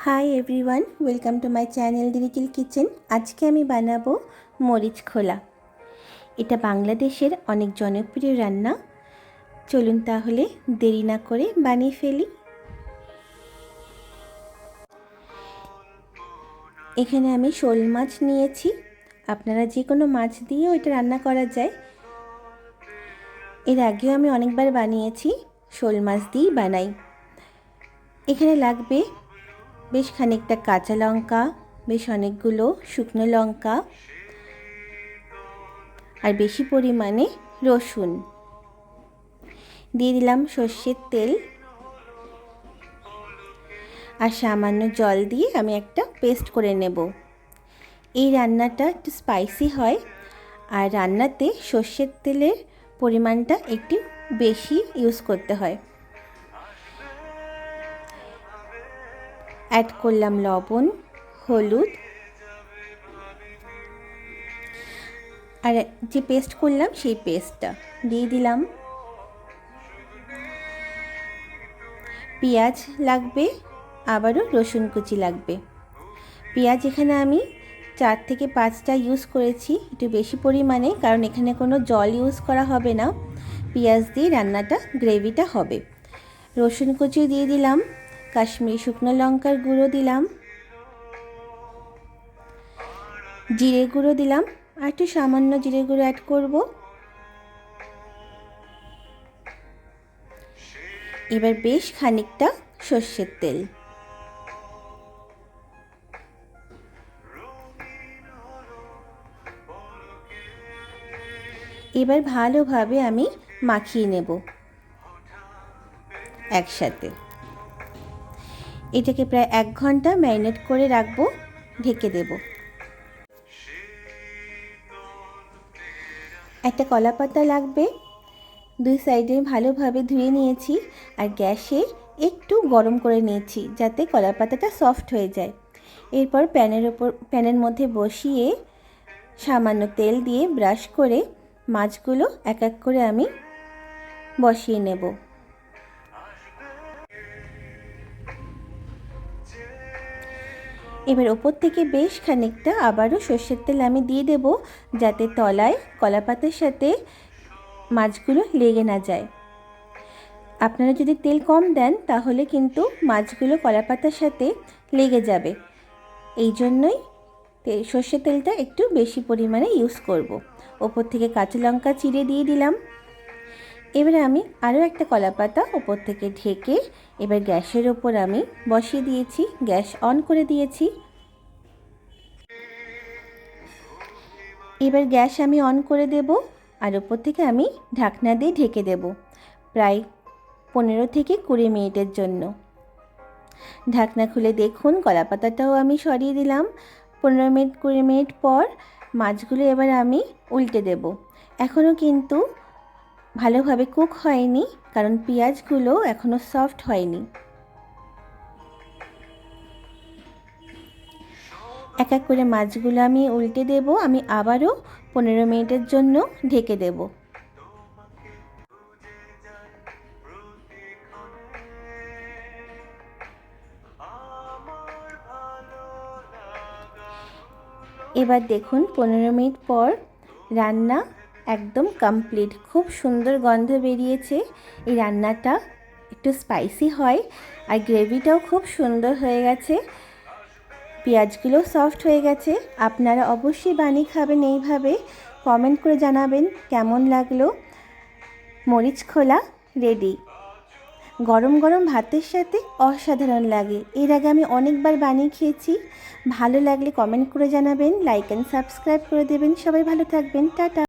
Hi everyone, welcome to my channel little kitchen. আজকে আমি বানাবো মরিচ খোলা। এটা বাংলাদেশের অনেক জনপ্রিয় রান্না। চলুন তাহলে দেরি না করে বানিয়ে ফেলি। এখানে আমি শোল মাছ নিয়েছি। আপনারা যে কোনো মাছ দিয়েও এটা রান্না করা যায়। এর আগেও আমি অনেকবার বানিয়েছি, শোল মাছ দিয়েই বানাই। এখানে লাগবে বেশ খানিকটা কাঁচা লঙ্কা, বেশ অনেকগুলো শুকনো লঙ্কা আর বেশি পরিমাণে রসুন। দিয়ে দিলাম সর্ষের তেল আর সামান্য জল দিয়ে আমি একটা পেস্ট করে নেব। এই রান্নাটা একটু স্পাইসি হয় আর রান্নাতে সর্ষের তেলের পরিমাণটা একটু বেশি ইউজ করতে হয়। অ্যাড করলাম লবণ, হলুদ আর যে পেস্ট করলাম সেই পেস্টটা দিয়ে দিলাম। পেঁয়াজ লাগবে, আবারও রসুন কুচি লাগবে। পেঁয়াজ এখানে আমি 4 থেকে 5টা ইউজ করেছি, একটু বেশি পরিমাণে, কারণ এখানে কোনো জল ইউজ করা হবে না। পেঁয়াজ দিয়ে রান্নাটা গ্রেভিটা হবে। রসুন কুচি দিয়ে দিলাম, কাশ্মীরি শুকনো লঙ্কার গুঁড়ো দিলাম, জিরে গুঁড়ো দিলাম, আর একটু সামান্য জিরে গুঁড়ো অ্যাড করব। এবার বেশ খানিকটা সর্ষের তেল। এবার ভালোভাবে আমি মাখিয়ে নেব একসাথে। এটাকে প্রায় 1 ঘন্টা ম্যারিনেট করে রাখবো, ঢেকে দেব। একটা কলা পাতা লাগবে, 2 সাইডে ভালোভাবে ধুয়ে নিয়েছি আর গ্যাসে একটু গরম করে নিয়েছি যাতে কলা পাতাটা সফট হয়ে যায়। এরপর প্যানের মধ্যে বসিয়ে সামান্য তেল দিয়ে ব্রাশ করে মাছগুলো এক এক করে আমি বসিয়ে নেব। এবার ওপর থেকে বেশ খানিকটা আবারও সর্ষের তেল আমি দিয়ে দেব, যাতে তলায় কলা পাতার সাথে মাছগুলো লেগে না যায়। আপনারা যদি তেল কম দেন তাহলে কিন্তু মাছগুলো কলা পাতার সাথে লেগে যাবে। এই জন্যই সর্ষের তেলটা একটু বেশি পরিমাণে ইউজ করব। ওপর থেকে কাঁচা লঙ্কা চিড়ে দিয়ে দিলাম। এবারে আমি আরও একটা কলা পাতা ওপর থেকে ঢেকে এবার গ্যাসের ওপর আমি বসিয়ে দিয়েছি, গ্যাস অন করে দিয়েছি। এবার গ্যাস আমি অন করে দেব আর ওপর থেকে আমি ঢাকনা দিয়ে ঢেকে দেব প্রায় 15 থেকে 20 মিনিটের জন্য। ঢাকনা খুলে দেখুন কলা পাতাটাও আমি সরিয়ে দিলাম। 15 মিনিট 20 মিনিট পর মাছগুলো এবার আমি উল্টে দেব। এখনও কিন্তু ভালোভাবে কুক হয়নি, কারণ পেঁয়াজগুলো এখনও সফট হয়নি। এক এক করে মাছগুলো আমি উল্টে দেব। আমি আবারও 15 মিনিটের জন্য ঢেকে দেব। এবার দেখুন 15 মিনিট পর রান্না একদম কমপ্লিট। খুব সুন্দর গন্ধ বেরিয়েছে। এই রান্নাটা একটু স্পাইসি হয় আর গ্রেভিটাও খুব সুন্দর হয়ে গেছে, পেঁয়াজগুলো সফট হয়ে গেছে। আপনারা অবশ্যই বানিয়ে খাবেন এইভাবে। কমেন্ট করে জানাবেন কেমন লাগলো। মরিচ খোলা রেডি। গরম গরম ভাতের সাথে অসাধারণ লাগে। এর আগে আমি অনেকবার বানিয়ে খেয়েছি। ভালো লাগলে কমেন্ট করে জানাবেন, লাইক অ্যান্ড সাবস্ক্রাইব করে দেবেন। সবাই ভালো থাকবেন, টাটা।